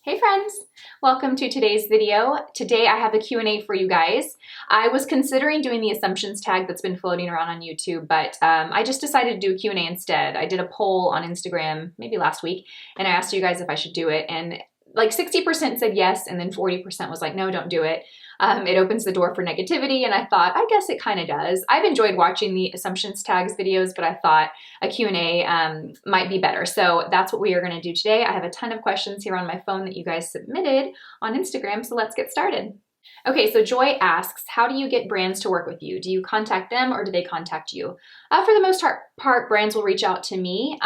Hey friends, welcome to today's video. Today I have a Q&A for you guys. I was considering doing the assumptions tag that's been floating around on YouTube, but I just decided to do a Q&A instead. I did a poll on Instagram maybe last week, and I asked you guys if I should do it, and like 60% said yes, and then 40% was like, no, don't do it. It opens the door for negativity, and I thought, I guess it kind of does. I've enjoyed watching the assumptions tags videos, but I thought a Q&A might be better. So that's what we are going to do today. I have a ton of questions here on my phone that you guys submitted on Instagram, so let's get started. Okay, so Joy asks, how do you get brands to work with you? Do you contact them or do they contact you? For the most part, brands will reach out to me.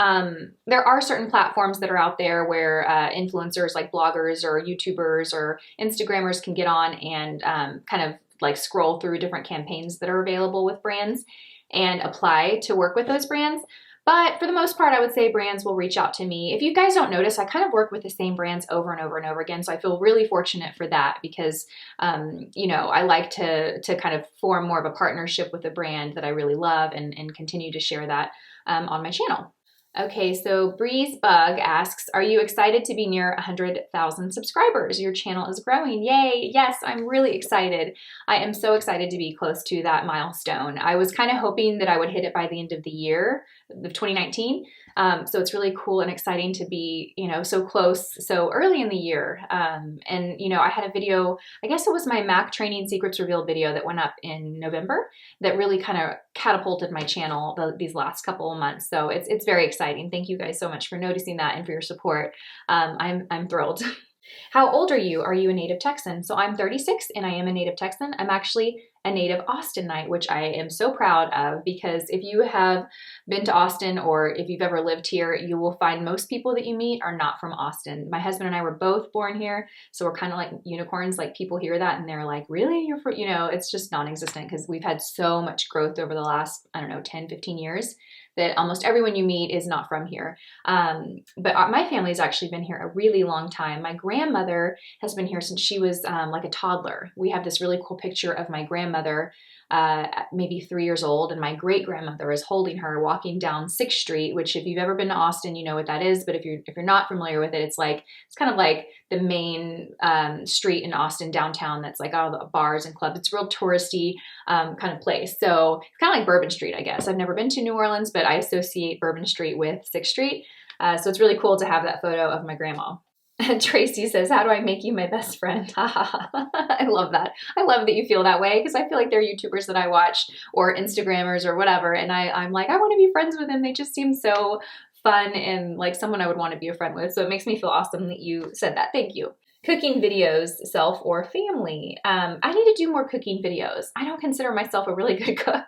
There are certain platforms that are out there where influencers like bloggers or YouTubers or Instagrammers can get on and kind of like scroll through different campaigns that are available with brands and apply to work with those brands. But for the most part, I would say brands will reach out to me. If you guys don't notice, I kind of work with the same brands over and over and over again. So I feel really fortunate for that because, you know, I like to kind of form more of a partnership with a brand that I really love and continue to share that on my channel. Okay, so Breeze Bug asks, are you excited to be near 100,000 subscribers? Your channel is growing. Yay. Yes, I'm really excited. I am so excited to be close to that milestone. I was kind of hoping that I would hit it by the end of the year of 2019. So it's really cool and exciting to be, you know, so close, so early in the year. And, you know, I had a video, I guess it was my Mac training secrets revealed video that went up in November that really kind of catapulted my channel these last couple of months. So it's very exciting. Thank you guys so much for noticing that and for your support. I'm thrilled. How old are you? Are you a native Texan? So I'm 36 and I am a native Texan. I'm actually a native Austinite, which I am so proud of because if you have been to Austin or if you've ever lived here, you will find most people that you meet are not from Austin. My husband and I were both born here, so we're kind of like unicorns. Like people hear that and they're like, really? You're from, you know, it's just non-existent because we've had so much growth over the last, I don't know, 10, 15 years that almost everyone you meet is not from here. But my family's actually been here a really long time. My grandmother has been here since she was like a toddler. We have this really cool picture of my grandmother maybe 3 years old, and my great-grandmother is holding her walking down 6th Street, which if you've ever been to Austin, you know what that is, but if you're not familiar with it, it's kind of like the main street in Austin downtown that's like all the bars and clubs. It's a real touristy kind of place. So it's kind of like Bourbon Street, I guess. I've never been to New Orleans, but I associate Bourbon Street with 6th Street. So it's really cool to have that photo of my grandma. Tracy says, how do I make you my best friend? I love that. I love that you feel that way because I feel like there are YouTubers that I watch or Instagrammers or whatever. And I'm like, I want to be friends with them. They just seem so fun and like someone I would want to be a friend with. So it makes me feel awesome that you said that. Thank you. Cooking videos, self or family. I need to do more cooking videos. I don't consider myself a really good cook.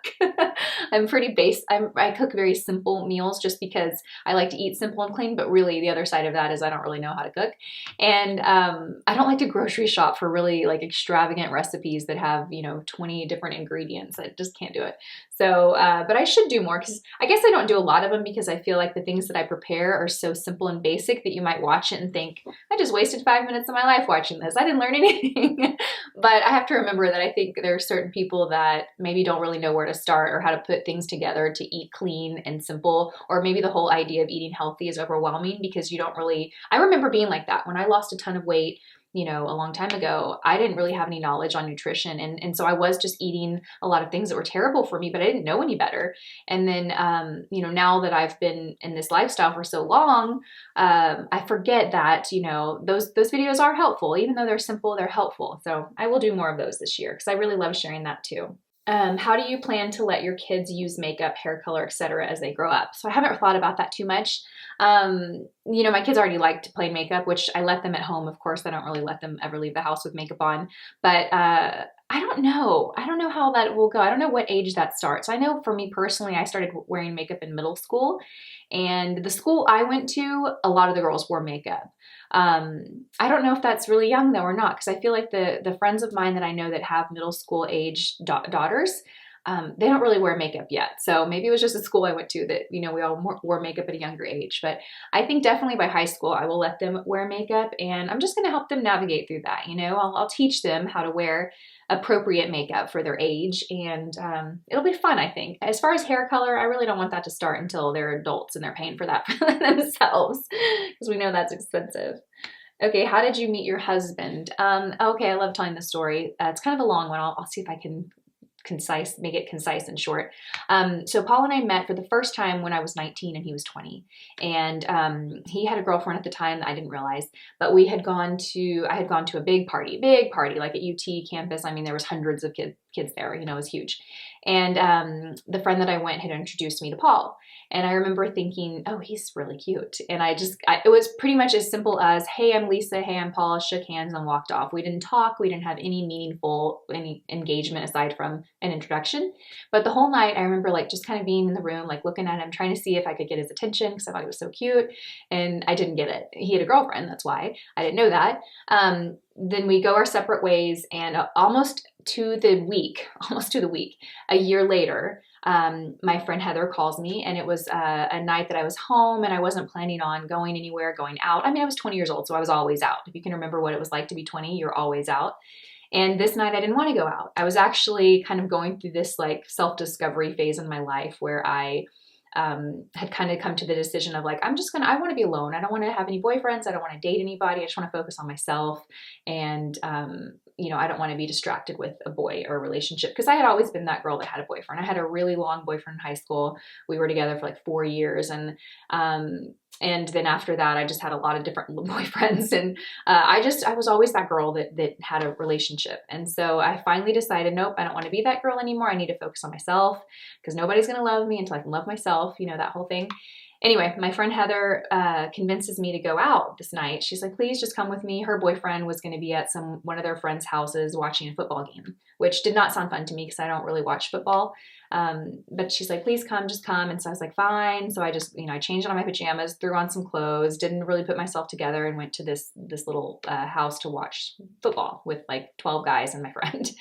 I'm pretty I cook very simple meals just because I like to eat simple and clean, but really the other side of that is I don't really know how to cook. And I don't like to grocery shop for really like extravagant recipes that have, you know, 20 different ingredients. I just can't do it. So, but I should do more because I guess I don't do a lot of them because I feel like the things that I prepare are so simple and basic that you might watch it and think, I just wasted 5 minutes of my life watching this. I didn't learn anything. But I have to remember that I think there are certain people that maybe don't really know where to start or how to put things together to eat clean and simple, or maybe the whole idea of eating healthy is overwhelming because you don't really, I remember being like that when I lost a ton of weight, you know, a long time ago. I didn't really have any knowledge on nutrition. And so I was just eating a lot of things that were terrible for me, but I didn't know any better. And then, you know, now that I've been in this lifestyle for so long, I forget that, you know, those videos are helpful. Even though they're simple, they're helpful. So I will do more of those this year because I really love sharing that too. How do you plan to let your kids use makeup, hair color, etc. as they grow up? So I haven't thought about that too much. You know, my kids already like to play makeup, which I let them at home. Of course, I don't really let them ever leave the house with makeup on, but I don't know. I don't know how that will go. I don't know what age that starts. I know for me personally, I started wearing makeup in middle school, and the school I went to, a lot of the girls wore makeup. I don't know if that's really young though or not, because I feel like the friends of mine that I know that have middle school age daughters, they don't really wear makeup yet. So maybe it was just a school I went to that, you know, we all wore makeup at a younger age. But I think definitely by high school, I will let them wear makeup, and I'm just going to help them navigate through that. You know, I'll teach them how to wear appropriate makeup for their age, and it'll be fun, I think. As far as hair color, I really don't want that to start until they're adults and they're paying for that for themselves, because we know that's expensive. Okay, how did you meet your husband? Okay, I love telling the story. It's kind of a long one. I'll see if I can make it concise and short. So Paul and I met for the first time when I was 19 and he was 20. And he had a girlfriend at the time that I didn't realize, but I had gone to a big party, like at UT campus. I mean, there was hundreds of kids there, you know, it was huge. And the friend that I went had introduced me to Paul. And I remember thinking, oh, he's really cute. And it was pretty much as simple as, hey, I'm Lisa. Hey, I'm Paul. Shook hands and walked off. We didn't talk. We didn't have any engagement aside from an introduction. But the whole night, I remember like just kind of being in the room, like looking at him, trying to see if I could get his attention because I thought he was so cute. And I didn't get it. He had a girlfriend. That's why I didn't know that. Then we go our separate ways, and almost to the week, a year later, my friend Heather calls me, and it was a night that I was home and I wasn't planning on going anywhere, going out. I mean, I was 20 years old, so I was always out. If you can remember what it was like to be 20, you're always out. And this night I didn't want to go out. I was actually kind of going through this like self-discovery phase in my life where I had kind of come to the decision of like, I want to be alone. I don't want to have any boyfriends. I don't want to date anybody. I just want to focus on myself. And, you know, I don't want to be distracted with a boy or a relationship because I had always been that girl that had a boyfriend. I had a really long boyfriend in high school. We were together for like 4 years. And then after that, I just had a lot of different boyfriends. And I was always that girl that had a relationship. And so I finally decided, nope, I don't want to be that girl anymore. I need to focus on myself because nobody's going to love me until I can love myself, you know, that whole thing. Anyway, my friend Heather convinces me to go out this night. She's like, please just come with me. Her boyfriend was going to be at one of their friends' houses watching a football game, which did not sound fun to me because I don't really watch football. But she's like, please come, just come. And so I was like, fine. So I just, you know, I changed out of my pajamas, threw on some clothes, didn't really put myself together, and went to this little house to watch football with like 12 guys and my friend.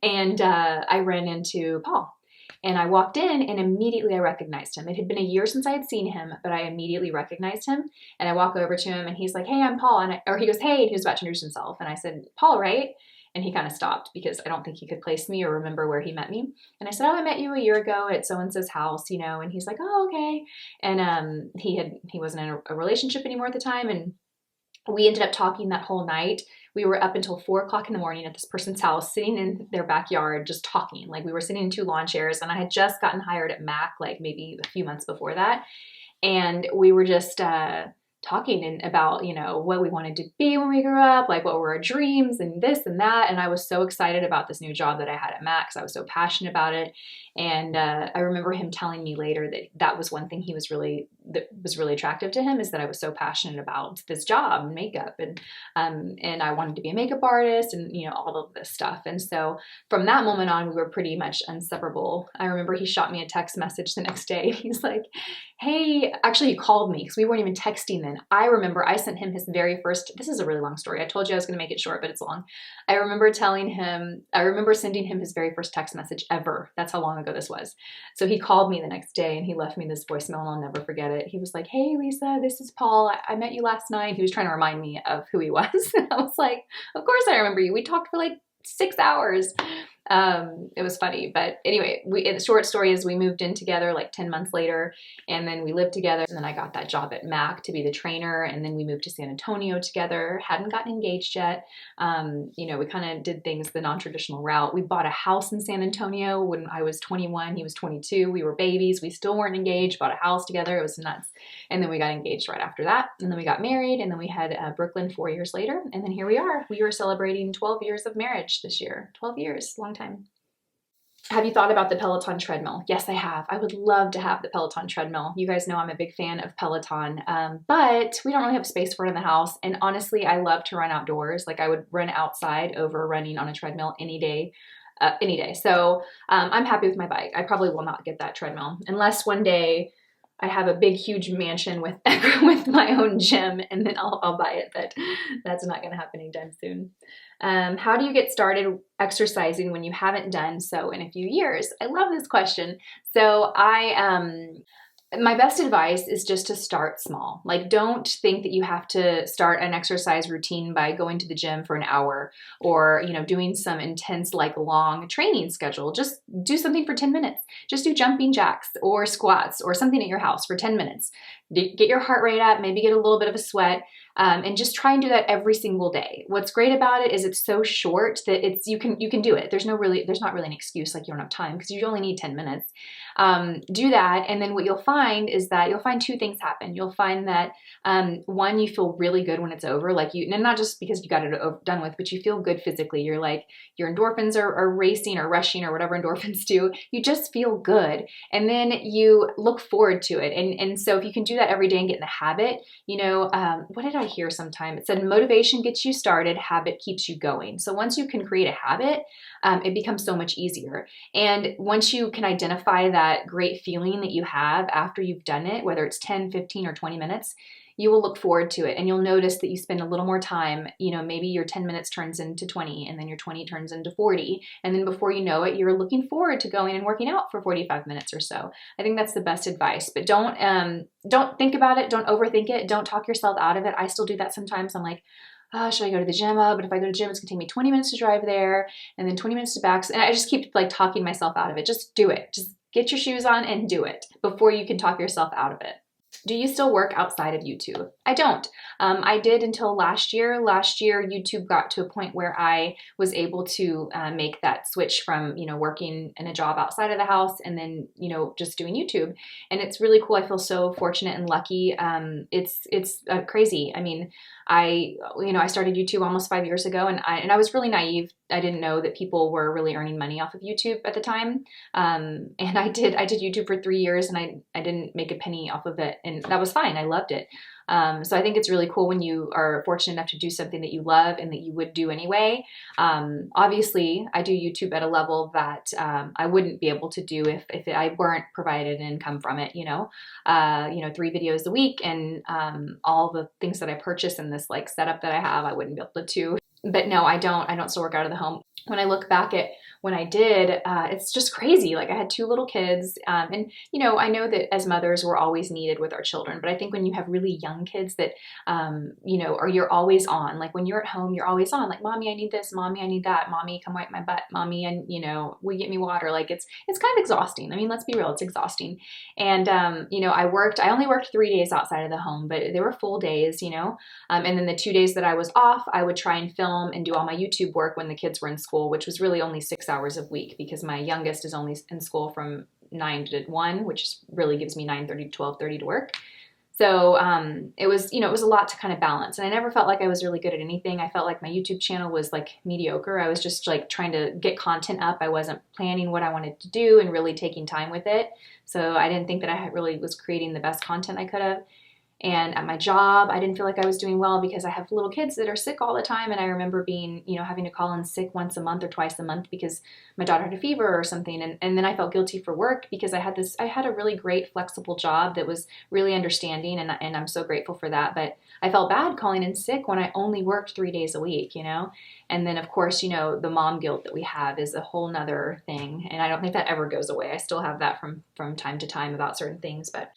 And I ran into Paul. And I walked in and immediately I recognized him. It had been a year since I had seen him, but I immediately recognized him. And I walk over to him and he's like, hey, I'm Paul. Or he goes, hey, and he was about to introduce himself. And I said, Paul, right? And he kind of stopped because I don't think he could place me or remember where he met me. And I said, oh, I met you a year ago at so-and-so's house, you know. And he's like, oh, okay. And he wasn't in a relationship anymore at the time. And we ended up talking that whole night. We were up until 4 o'clock in the morning at this person's house, sitting in their backyard, just talking. Like we were sitting in 2 lawn chairs, and I had just gotten hired at Mac, like maybe a few months before that. And we were just talking about, you know, what we wanted to be when we grew up, like what were our dreams and this and that. And I was so excited about this new job that I had at Mac because I was so passionate about it. And I remember him telling me later that was one thing that was really attractive to him, is that I was so passionate about this job and makeup, and I wanted to be a makeup artist and, you know, all of this stuff. And so from that moment on, we were pretty much inseparable. I remember he shot me a text message the next day. He's like, hey, actually he called me because we weren't even texting then. I remember I sent him his very first, this is a really long story. I told you I was going to make it short, but it's long. I remember sending him his very first text message ever. That's how long ago this was. So he called me the next day and he left me this voicemail, and I'll never forget it. He was like, hey, Lisa, this is Paul. I met you last night. He was trying to remind me of who he was. And I was like, of course I remember you. We talked for like 6 hours. It was funny, but anyway, the short story is we moved in together like 10 months later, and then we lived together, and then I got that job at Mac to be the trainer, and then we moved to San Antonio together, hadn't gotten engaged yet. You know, we kind of did things the non-traditional route. We bought a house in San Antonio when I was 21, he was 22, we were babies, we still weren't engaged, bought a house together, it was nuts. And then we got engaged right after that, and then we got married, and then we had Brooklyn 4 years later, and then here we are. We were celebrating 12 years of marriage this year. 12 years, long time. Have you thought about the Peloton treadmill? Yes, I have. I would love to have the Peloton treadmill. You guys know I'm a big fan of Peloton, but we don't really have space for it in the house. And honestly, I love to run outdoors. Like I would run outside over running on a treadmill any day. So I'm happy with my bike. I probably will not get that treadmill unless one day I have a big, huge mansion with my own gym, and then I'll buy it, but that's not going to happen anytime soon. How do you get started exercising when you haven't done so in a few years? I love this question. So my best advice is just to start small. Like, don't think that you have to start an exercise routine by going to the gym for an hour or, you know, doing some intense, like long training schedule. Just do something for 10 minutes. Just do jumping jacks or squats or something at your house for 10 minutes. Get your heart rate up, maybe get a little bit of a sweat. And just try and do that every single day. What's great about it is it's so short that you can do it. There's not really an excuse like you don't have time, because you only need 10 minutes. Do that, and then what you'll find is that you'll find two things happen. You'll find that one, you feel really good when it's over, like and not just because you got it done with, but you feel good physically. You're like, your endorphins are racing or rushing or whatever endorphins do. You just feel good, and then you look forward to it. And so if you can do that every day and get in the habit, what did I hear sometime? It said motivation gets you started, habit keeps you going. So once you can create a habit, it becomes so much easier. And once you can identify that great feeling that you have after you've done it, whether it's 10, 15, or 20 minutes, you will look forward to it, and you'll notice that you spend a little more time. Maybe your 10 minutes turns into 20, and then your 20 turns into 40. And then before you know it, you're looking forward to going and working out for 45 minutes or so. I think that's the best advice, but don't think about it. Don't overthink it. Don't talk yourself out of it. I still do that sometimes. I'm like, oh, should I go to the gym? But if I go to the gym, it's gonna take me 20 minutes to drive there and then 20 minutes to back. And I just keep like talking myself out of it. Just do it. Just get your shoes on and do it before you can talk yourself out of it. Do you still work outside of YouTube? I don't. I did until last year. Last year, YouTube got to a point where I was able to make that switch from, working in a job outside of the house and then, just doing YouTube. And it's really cool. I feel so fortunate and lucky. It's crazy. I mean, I started YouTube almost 5 years ago, and I was really naive. I didn't know that people were really earning money off of YouTube at the time. And I did YouTube for 3 years, and I didn't make a penny off of it, and that was fine. I loved it. So I think it's really cool when you are fortunate enough to do something that you love and that you would do anyway. Obviously, I do YouTube at a level that I wouldn't be able to do if I weren't provided an income from it. 3 videos a week and all the things that I purchase in this like setup that I have, I wouldn't be able to. But no, I don't still work out of the home. When I look back at when I did, it's just crazy. Like I had 2 little kids, and I know that as mothers we're always needed with our children, but I think when you have really young kids that, or you're always on, like when you're at home, you're always on, like, mommy, I need this, mommy, I need that, mommy, come wipe my butt, mommy, and will you get me water? Like it's kind of exhausting. I mean, let's be real, it's exhausting. And I only worked 3 days outside of the home, but they were full days, and then the 2 days that I was off, I would try and film and do all my YouTube work when the kids were in school, which was really only 6 hours a week because my youngest is only in school from 9 to 1, which really gives me 9:30 to 12:30 to work. So it was a lot to kind of balance, and I never felt like I was really good at anything. I felt like my YouTube channel was like mediocre. I was just like trying to get content up. I wasn't planning what I wanted to do and really taking time with it. So I didn't think that I really was creating the best content I could have. And at my job, I didn't feel like I was doing well because I have little kids that are sick all the time. And I remember being, having to call in sick once a month or twice a month because my daughter had a fever or something. And then I felt guilty for work because I had a really great flexible job that was really understanding. And I'm so grateful for that. But I felt bad calling in sick when I only worked 3 days a week, And then of course, the mom guilt that we have is a whole nother thing. And I don't think that ever goes away. I still have that from time to time about certain things, but,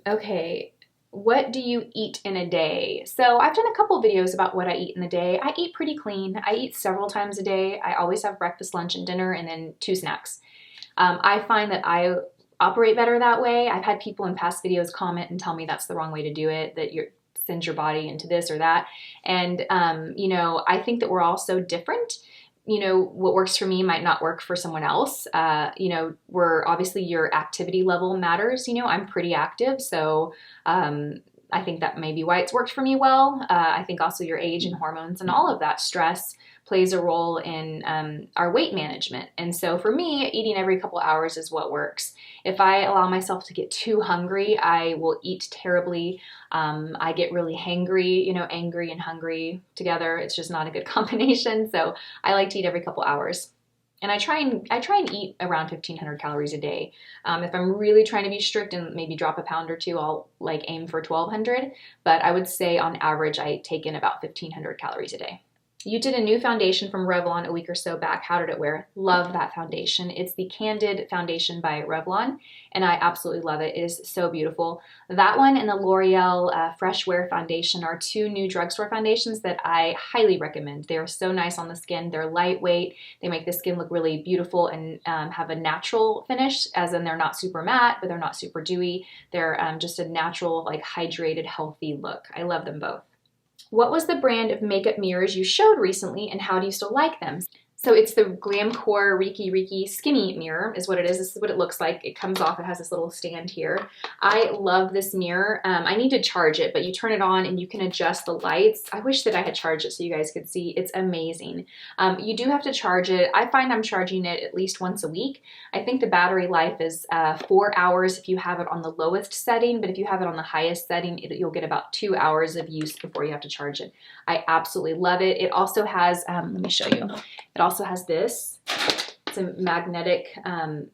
okay. What do you eat in a day? So I've done a couple videos about what I eat in the day. I eat pretty clean. I eat several times a day. I always have breakfast, lunch, and dinner, and then 2 snacks. I find that I operate better that way. I've had people in past videos comment and tell me that's the wrong way to do it, that you're send your body into this or that. And, I think that we're all so different. What works for me might not work for someone else. Where obviously your activity level matters. I'm pretty active, so I think that may be why it's worked for me well. I think also your age and hormones and all of that stress plays a role in our weight management. And so for me, eating every couple hours is what works. If I allow myself to get too hungry, I will eat terribly. I get really hangry, angry and hungry together. It's just not a good combination. So I like to eat every couple hours. And I try and eat around 1,500 calories a day. If I'm really trying to be strict and maybe drop a pound or two, I'll aim for 1,200. But I would say on average, I take in about 1,500 calories a day. You did a new foundation from Revlon a week or so back. How did it wear? Love that foundation. It's the Candid Foundation by Revlon, and I absolutely love it. It is so beautiful. That one and the L'Oreal Fresh Wear Foundation are 2 new drugstore foundations that I highly recommend. They are so nice on the skin. They're lightweight. They make the skin look really beautiful and have a natural finish, as in they're not super matte, but they're not super dewy. They're just a natural, hydrated, healthy look. I love them both. What was the brand of makeup mirrors you showed recently and how do you still like them? So it's the Glamcore Riki Skinny Mirror is what it is. This is what it looks like. It comes off, it has this little stand here. I love this mirror. I need to charge it, but you turn it on and you can adjust the lights. I wish that I had charged it so you guys could see. It's amazing. You do have to charge it. I find I'm charging it at least once a week. I think the battery life is 4 hours if you have it on the lowest setting, but if you have it on the highest setting, you'll get about 2 hours of use before you have to charge it. I absolutely love it. It also has, let me show you. It also has this. It's a magnetic,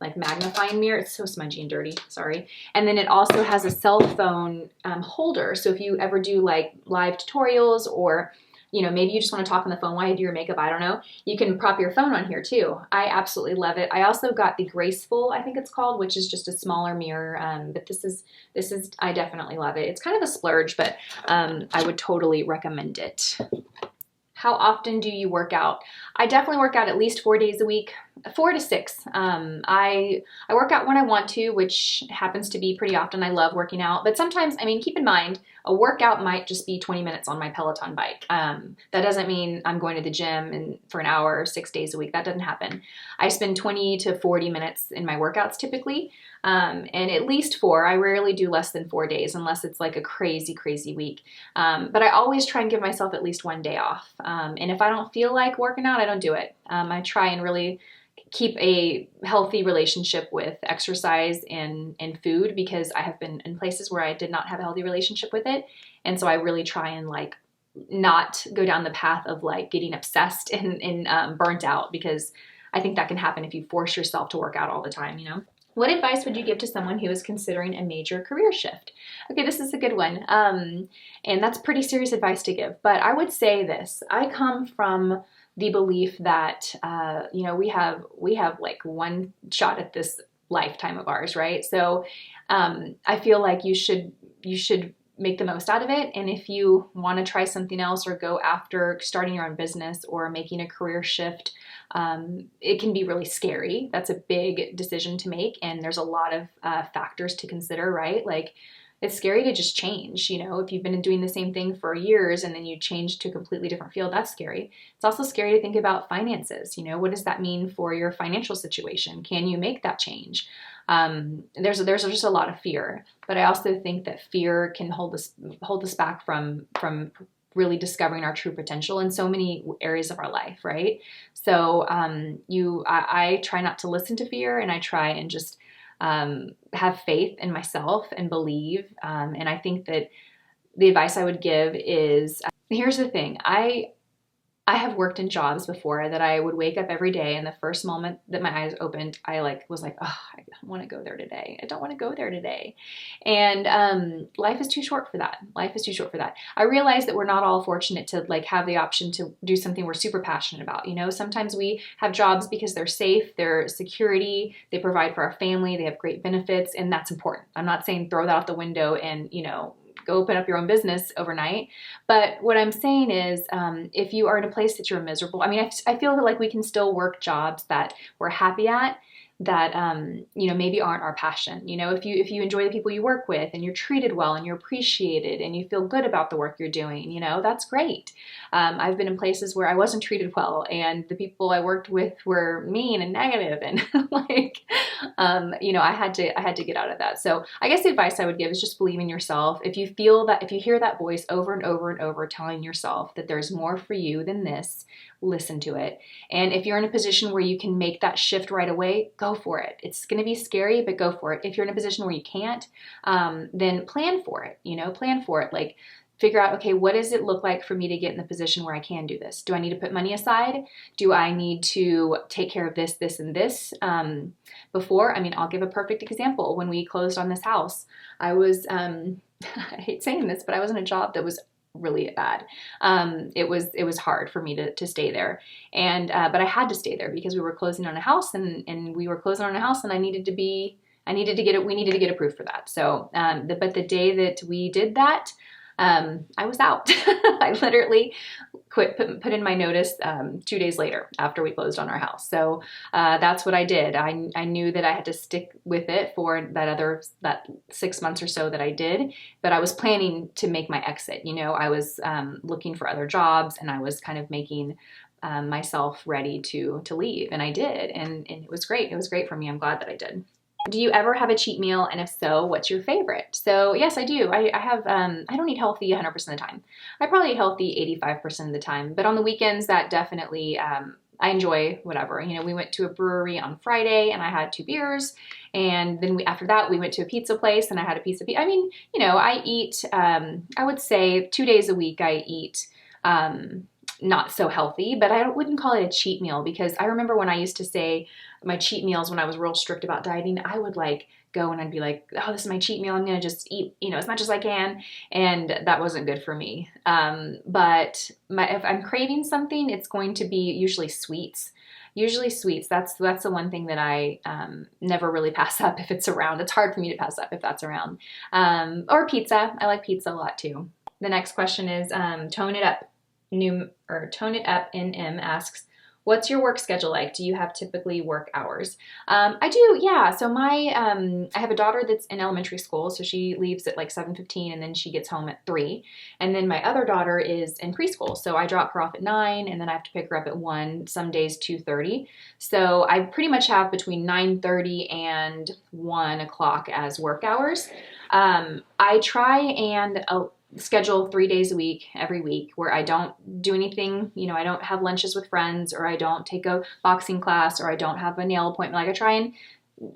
like magnifying mirror. It's so smudgy and dirty, sorry. And then it also has a cell phone holder. So if you ever do like live tutorials or, you know, maybe you just want to talk on the phone while you do your makeup, I don't know. You can prop your phone on here too. I absolutely love it. I also got the Graceful, I think it's called, which is just a smaller mirror. But this is, I definitely love it. It's kind of a splurge, but I would totally recommend it. How often do you work out? I definitely work out at least 4 days a week, 4 to 6. I work out when I want to, which happens to be pretty often. I love working out, but sometimes, I mean, keep in mind, a workout might just be 20 minutes on my Peloton bike. That doesn't mean I'm going to the gym and for an hour, 6 days a week. That doesn't happen. I spend 20 to 40 minutes in my workouts typically, and at least 4. I rarely do less than 4 days unless it's like a crazy, crazy week. But I always try and give myself at least 1 day off. And if I don't feel like working out, I don't do it. I try and really keep a healthy relationship with exercise and food because I have been in places where I did not have a healthy relationship with it. And so I really try and like not go down the path of like getting obsessed and burnt out, because I think that can happen if you force yourself to work out all the time, you know? What advice would you give to someone who is considering a major career shift? Okay, this is a good one. And that's pretty serious advice to give, but I would say this. I come from the belief that, you know, we have like one shot at this lifetime of ours, right? So I feel like you should make the most out of it. And if you want to try something else or go after starting your own business or making a career shift, it can be really scary. That's a big decision to make. And there's a lot of factors to consider, right? Like, it's scary to just change. You know, if you've been doing the same thing for years and then you change to a completely different field, that's scary. It's also scary to think about finances. You know, what does that mean for your financial situation? Can you make that change? There's just a lot of fear, but I also think that fear can hold us back from really discovering our true potential in so many areas of our life, right? So I try not to listen to fear, and I try and just have faith in myself and believe. And I think that the advice I would give is, here's the thing. I have worked in jobs before that I would wake up every day, and the first moment that my eyes opened, I was like, oh, I don't want to go there today. I don't want to go there today. And life is too short for that. Life is too short for that. I realize that we're not all fortunate to like have the option to do something we're super passionate about. You know, sometimes we have jobs because they're safe, they're security, they provide for our family, they have great benefits, and that's important. I'm not saying throw that out the window and, you know, go open up your own business overnight. But what I'm saying is, if you are in a place that you're miserable, I mean, I feel that like we can still work jobs that we're happy at, that, you know, maybe aren't our passion. You know, if you enjoy the people you work with and you're treated well and you're appreciated and you feel good about the work you're doing, you know, that's great. I've been in places where I wasn't treated well and the people I worked with were mean and negative and like, you know, I had to get out of that. So I guess the advice I would give is just believe in yourself. If you feel that, if you hear that voice over and over and over telling yourself that there's more for you than this, listen to it. And if you're in a position where you can make that shift right away, go for it. It's going to be scary, but go for it. If you're in a position where you can't, then plan for it, you know, plan for it. Like, figure out, okay, what does it look like for me to get in the position where I can do this? Do I need to put money aside? Do I need to take care of this, this, and this before? I mean, I'll give a perfect example. When we closed on this house, I was, I hate saying this, but I was in a job that was really bad. It was hard for me to stay there. And, but I had to stay there because we were closing on a house and we were closing on a house and we needed to get approved for that. So, but the day that we did that, I was out. I literally quit, put in my notice 2 days later after we closed on our house. So that's what I did. I knew that I had to stick with it for that 6 months or so that I did, but I was planning to make my exit. You know, I was looking for other jobs, and I was kind of making myself ready to leave, and I did, and it was great. It was great for me. I'm glad that I did. Do you ever have a cheat meal? And if so, what's your favorite? So yes, I do. I have, I don't eat healthy 100% of the time. I probably eat healthy 85% of the time, but on the weekends that definitely, I enjoy whatever. You know, we went to a brewery on Friday and I had 2 beers, and then after that we went to a pizza place and I had a piece of pizza. I mean, you know, I eat, I would say 2 days a week I eat, not so healthy, but I wouldn't call it a cheat meal, because I remember when I used to say my cheat meals when I was real strict about dieting, I would like go and I'd be like, oh, this is my cheat meal. I'm going to just eat, you know, as much as I can. And that wasn't good for me. But if I'm craving something, it's going to be usually sweets. Usually sweets. That's the one thing that I never really pass up if it's around. It's hard for me to pass up if that's around. Or pizza. I like pizza a lot too. The next question is Tone It Up. Tone It Up NM asks, what's your work schedule like? Do you have typically work hours? I do, yeah. So I have a daughter that's in elementary school, so she leaves at like 7:15 and then she gets home at 3. And then my other daughter is in preschool, so I drop her off at 9 and then I have to pick her up at 1, some days 2:30. So I pretty much have between 9:30 and 1 o'clock as work hours. I try and schedule 3 days a week, every week, where I don't do anything, you know, I don't have lunches with friends, or I don't take a boxing class, or I don't have a nail appointment. Like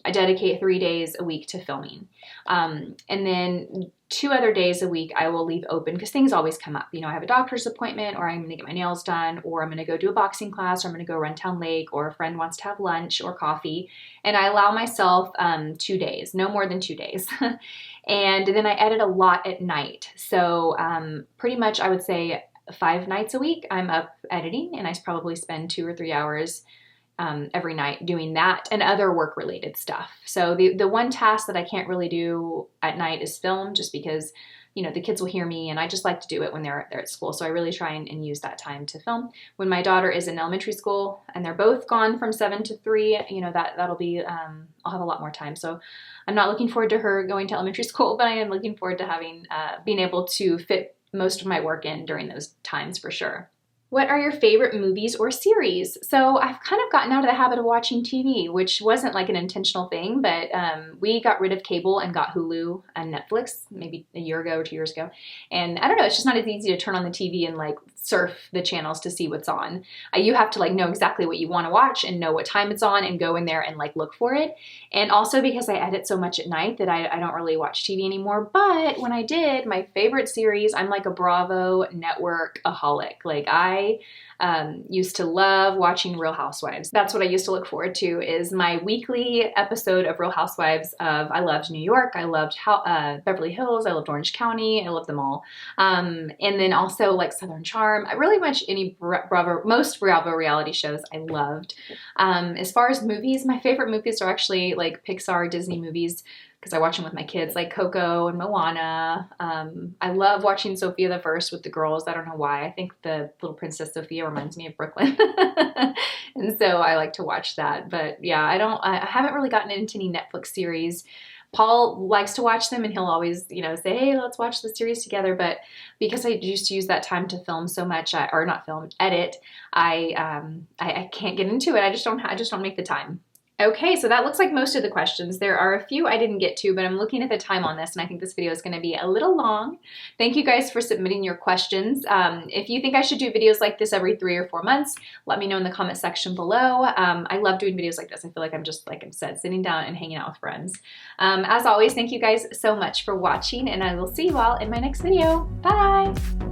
I dedicate 3 days a week to filming. And then 2 other days a week I will leave open because things always come up. You know, I have a doctor's appointment, or I'm going to get my nails done, or I'm going to go do a boxing class, or I'm going to go run Town Lake, or a friend wants to have lunch or coffee. And I allow myself 2 days, no more than 2 days. And then I edit a lot at night. So pretty much I would say 5 nights a week I'm up editing, and I probably spend 2 or 3 hours every night doing that and other work related stuff. So the one task that I can't really do at night is film, just because, you know, the kids will hear me, and I just like to do it when they're at school. So I really try and use that time to film. When my daughter is in elementary school and they're both gone from 7 to 3, you know, that'll be, I'll have a lot more time. So I'm not looking forward to her going to elementary school, but I am looking forward to having, being able to fit most of my work in during those times for sure. What are your favorite movies or series? So I've kind of gotten out of the habit of watching TV, which wasn't like an intentional thing, but we got rid of cable and got Hulu and Netflix maybe a year ago or 2 years ago. And I don't know, it's just not as easy to turn on the TV and like surf the channels to see what's on. You have to like know exactly what you want to watch and know what time it's on and go in there and like look for it. And also because I edit so much at night that I don't really watch TV anymore. But when I did, my favorite series, I'm like a Bravo network-aholic. Like I used to love watching Real Housewives. That's what I used to look forward to, is my weekly episode of Real Housewives of, I loved New York, I loved Beverly Hills, I loved Orange County, I loved them all. And then also like Southern Charm, really much any most Bravo reality shows I loved. As far as movies, my favorite movies are actually like Pixar, Disney movies, because I watch them with my kids, like Coco and Moana. I love watching Sophia the First with the girls. I don't know why. I think the little Princess Sophia reminds me of Brooklyn. And so I like to watch that. But yeah, I haven't really gotten into any Netflix series. Paul likes to watch them, and he'll always, you know, say, hey, let's watch the series together. But because I used to use that time to film so much, or not film, edit, I can't get into it. I just don't make the time. Okay, so that looks like most of the questions. There are a few I didn't get to, but I'm looking at the time on this, and I think this video is going to be a little long. Thank you guys for submitting your questions. If you think I should do videos like this every 3 or 4 months, let me know in the comment section below. I love doing videos like this. I feel like I'm just, like I said, sitting down and hanging out with friends. As always, thank you guys so much for watching, and I will see you all in my next video. Bye!